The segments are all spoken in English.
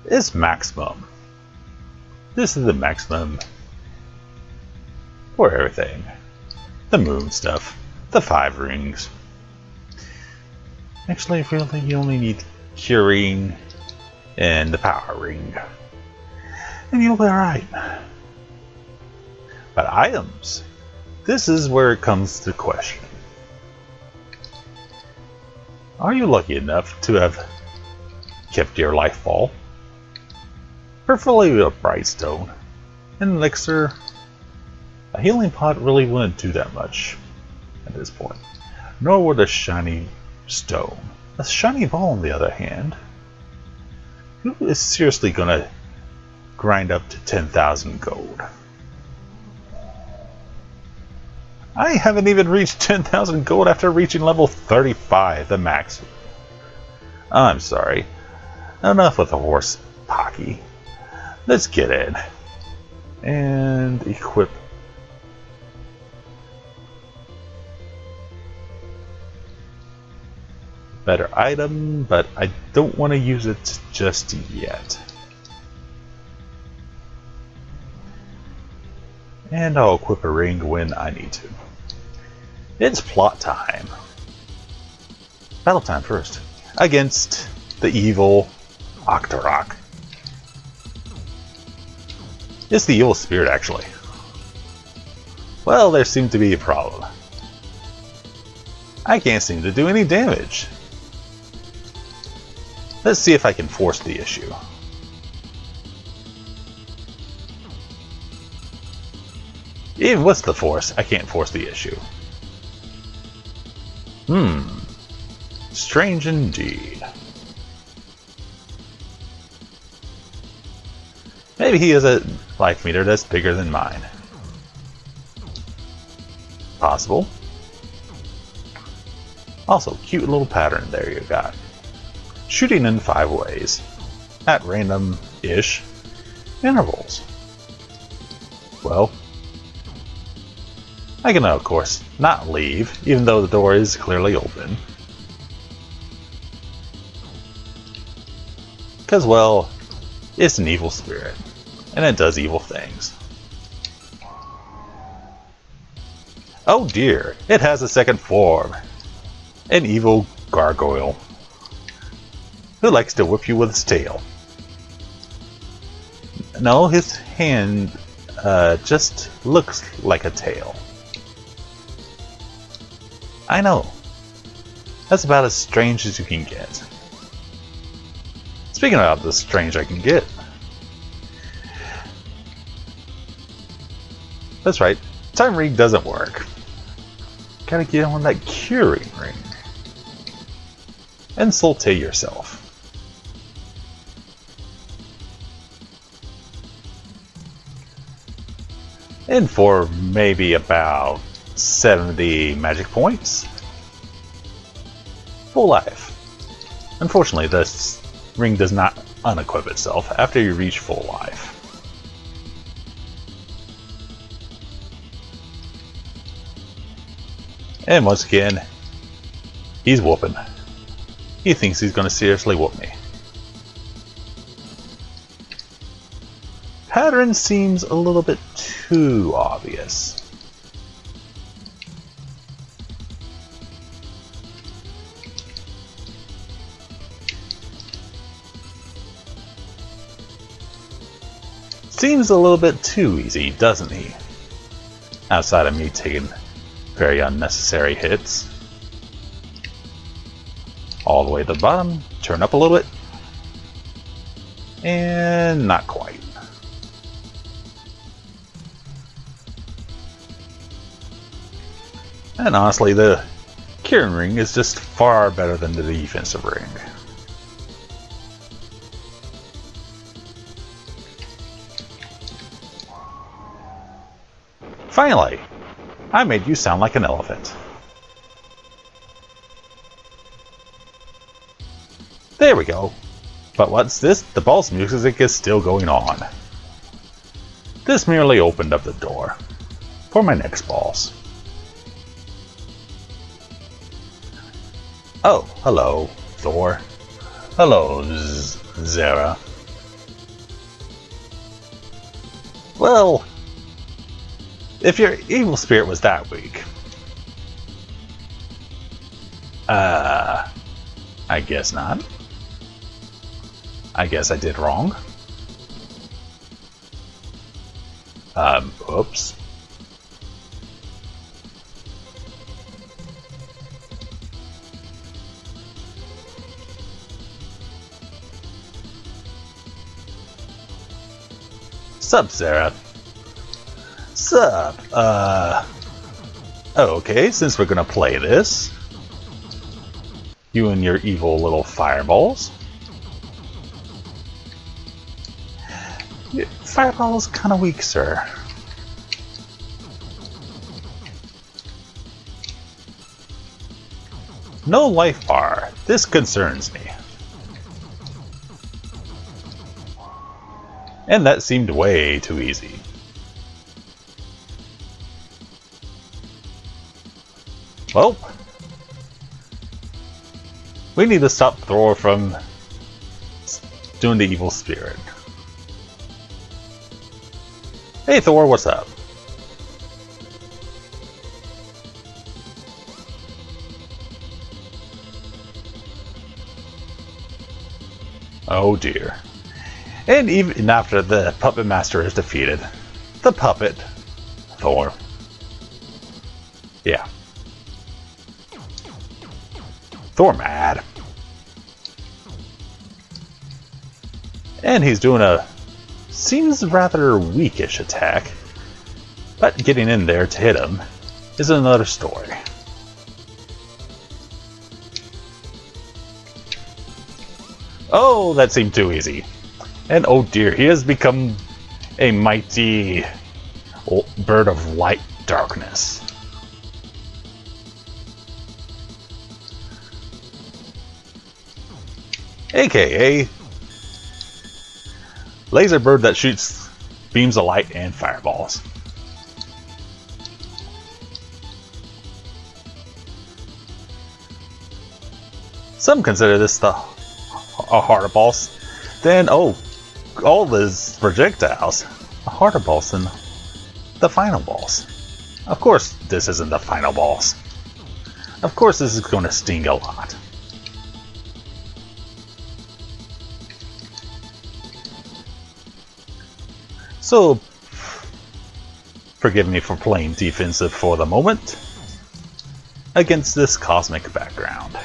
is maximum. This is the maximum for everything. The moon stuff, the 5 rings. Actually, really, you only need curing and the power ring, and you'll be alright. But items, this is where it comes to question. Are you lucky enough to have kept your life ball, preferably a bright stone, an elixir? A healing pot really wouldn't do that much at this point, nor would a shiny stone. A shiny ball, on the other hand, who is seriously gonna grind up to 10,000 gold? I haven't even reached 10,000 gold after reaching level 35, the max. I'm sorry. Enough with the horse pocky. Let's get in and equip. Better item, but I don't want to use it just yet. And I'll equip a ring when I need to. It's plot time. Battle time first. Against the evil Octorok. It's the evil spirit, actually. Well, there seems to be a problem. I can't seem to do any damage. Let's see if I can force the issue. Even with the force, I can't force the issue. Strange indeed. Maybe he has a life meter that's bigger than mine. Possible. Also, cute little pattern there you got. Shooting in 5 ways, at random-ish intervals. Well, I can, of course, not leave, even though the door is clearly open. Because, well, it's an evil spirit, and it does evil things. Oh dear, it has a second form. An evil gargoyle who likes to whip you with his tail. No, his hand just looks like a tail. I know. That's about as strange as you can get. Speaking of the strange I can get. That's right, time ring doesn't work. Gotta get on that curing ring. And saute yourself. And for maybe about 70 magic points, full life. Unfortunately, this ring does not unequip itself after you reach full life. And once again, he's whooping. He thinks he's going to seriously whoop me. Pattern seems a little bit too obvious. Seems a little bit too easy, doesn't he? Outside of me taking very unnecessary hits. All the way to the bottom, turn up a little bit, and not quite. And honestly, the curing ring is just far better than the defensive ring. Finally, I made you sound like an elephant. There we go. But what's this? The boss music is still going on. This merely opened up the door for my next boss. Oh, hello, Thor. Hello, Zera. Well, if your evil spirit was that weak, I guess not. I guess I did wrong. Oops. Sup, Sarah? Sup? Okay, since we're gonna play this, you and your evil little fireballs. Fireball's kind of weak, sir. No life bar. This concerns me. And that seemed way too easy. Well, we need to stop Thor from doing the evil spirit. Hey Thor, what's up? Oh dear. And even after the Puppet Master is defeated, the puppet, Thor. Yeah. Thor mad. And he's doing a seems rather weakish attack, but getting in there to hit him is another story. Oh, that seemed too easy. And oh dear, he has become a mighty bird of light darkness. AKA laser bird that shoots beams of light and fireballs. Some consider this a harder boss than all these projectiles. A harder boss than the final boss. Of course, this isn't the final boss. Of course, this is going to sting a lot. So, forgive me for playing defensive for the moment against this cosmic background.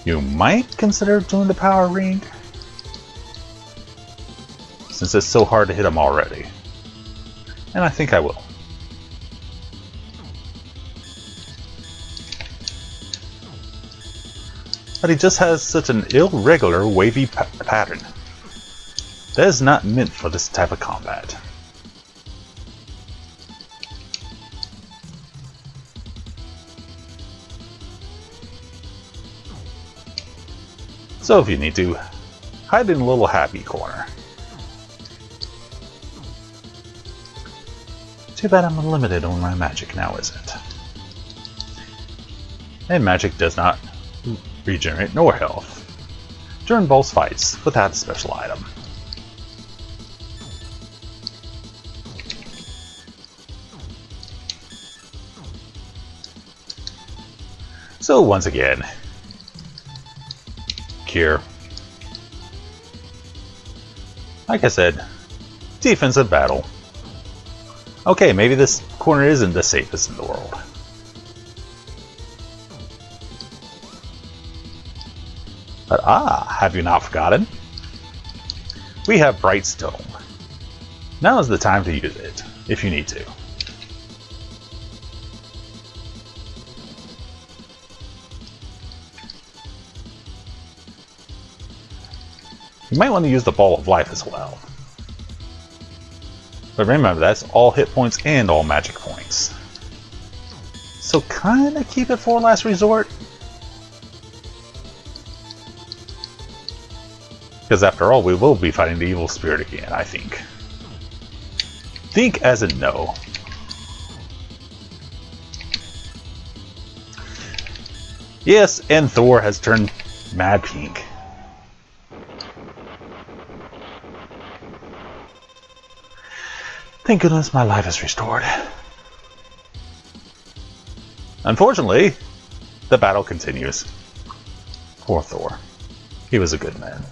You might consider doing the power ring, since it's so hard to hit him already. And I think I will. But he just has such an irregular, wavy pattern that is not meant for this type of combat. So if you need to, hide in a little happy corner. Too bad I'm limited on my magic now, isn't it? And magic does not regenerate nor health during boss fights without a special item. So once again, cure. Like I said, defensive battle. Okay, maybe this corner isn't the safest in the world. But have you not forgotten? We have Bright Stone. Now is the time to use it, if you need to. You might want to use the Ball of Life as well. But remember, that's all hit points and all magic points. So kinda keep it for last resort. Because after all, we will be fighting the evil spirit again, I think. Think as in no. Yes, and Thor has turned mad pink. Thank goodness my life is restored. Unfortunately, the battle continues. Poor Thor. He was a good man.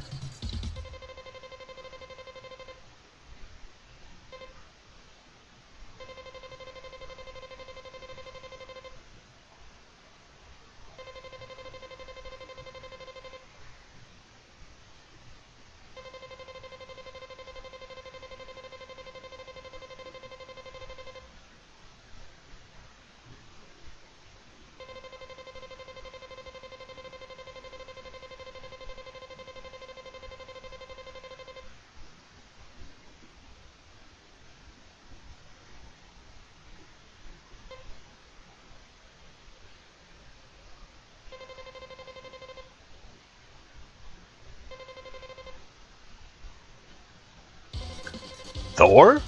Thor?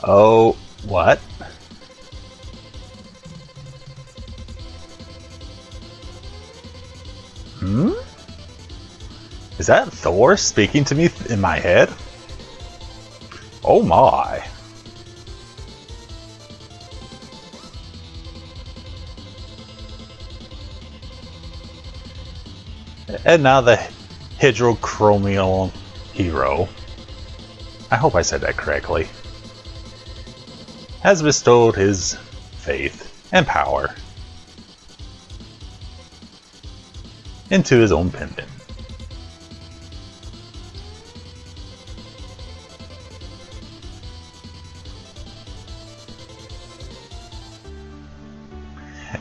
Oh, what? Hmm? Is that Thor speaking to me in my head? Oh my. And now the hydrochromial hero, I hope I said that correctly, has bestowed his faith and power into his own pendant.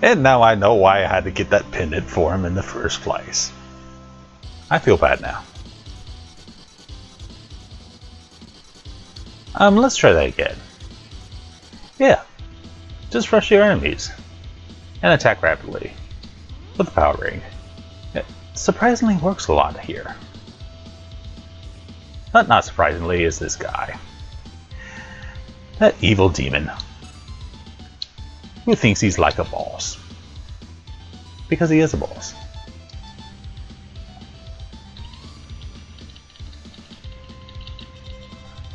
And now I know why I had to get that pendant for him in the first place. I feel bad now. Let's try that again. Yeah, just rush your enemies and attack rapidly with the power ring. It surprisingly works a lot here. But not surprisingly is this guy. That evil demon who thinks he's like a boss. Because he is a boss.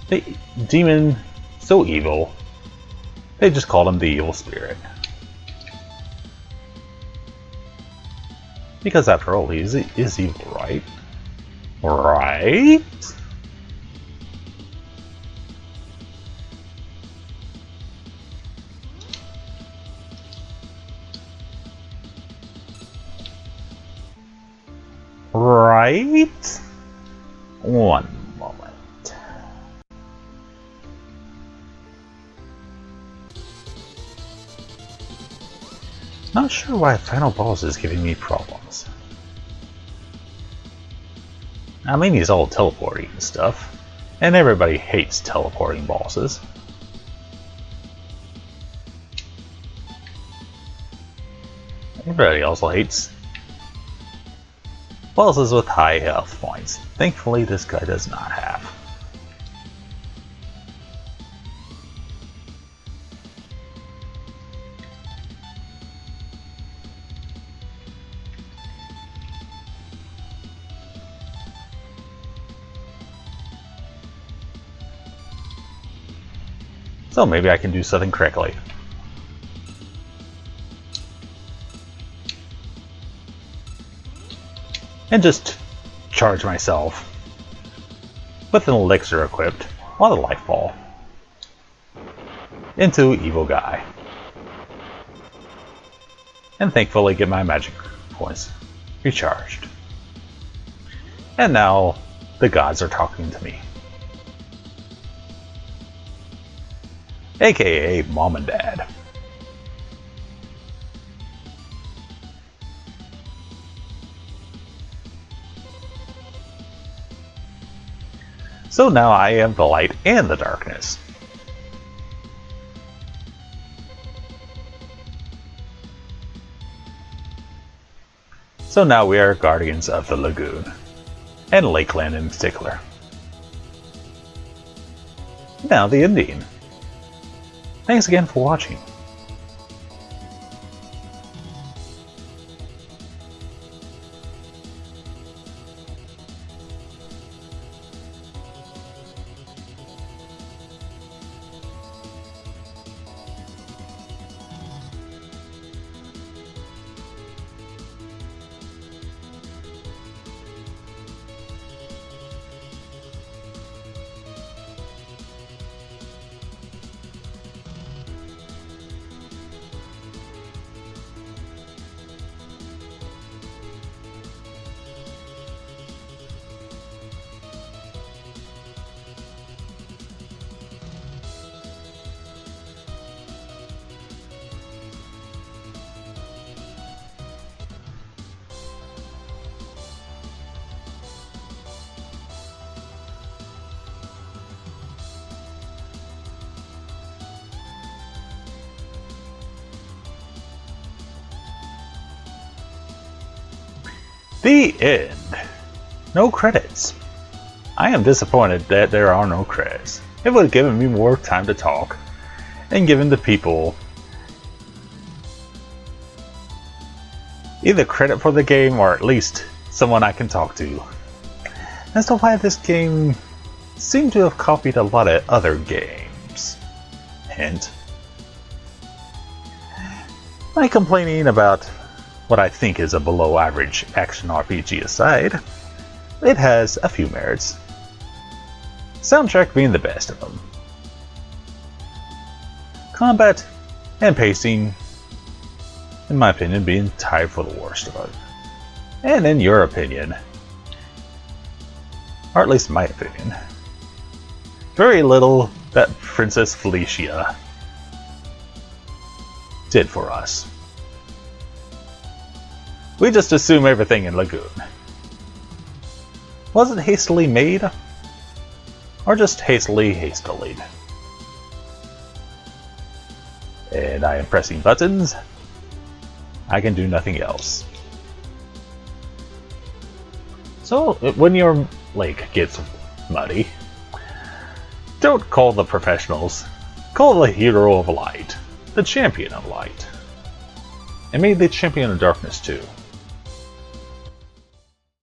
The demon, so evil, they just called him the evil spirit. Because after all, he is evil, right? Right? Right? One moment. Not sure why final boss is giving me problems. I mean, he's all teleporting and stuff, and everybody hates teleporting bosses. Everybody also hates bosses with high health points. Thankfully, this guy does not have. So maybe I can do something correctly. And just charge myself with an elixir equipped on the life ball into evil guy. And thankfully get my magic points recharged. And now the gods are talking to me. AKA Mom and Dad. So now I am the light and the darkness. So now we are guardians of the Lagoon, and Lakeland in particular. Now the ending. Thanks again for watching. The end. No credits. I am disappointed that there are no credits. It would have given me more time to talk and given the people either credit for the game or at least someone I can talk to. As to why this game seemed to have copied a lot of other games. Hint. My complaining about what I think is a below average action RPG aside, it has a few merits. Soundtrack being the best of them. Combat and pacing, in my opinion, being tied for the worst of it. And in your opinion, or at least my opinion, very little that Princess Felicia did for us. We just assume everything in Lagoon. Was it hastily made? Or just hastily? And I am pressing buttons. I can do nothing else. So, when your lake gets muddy, don't call the professionals. Call the hero of light. The champion of light. And maybe the champion of darkness too.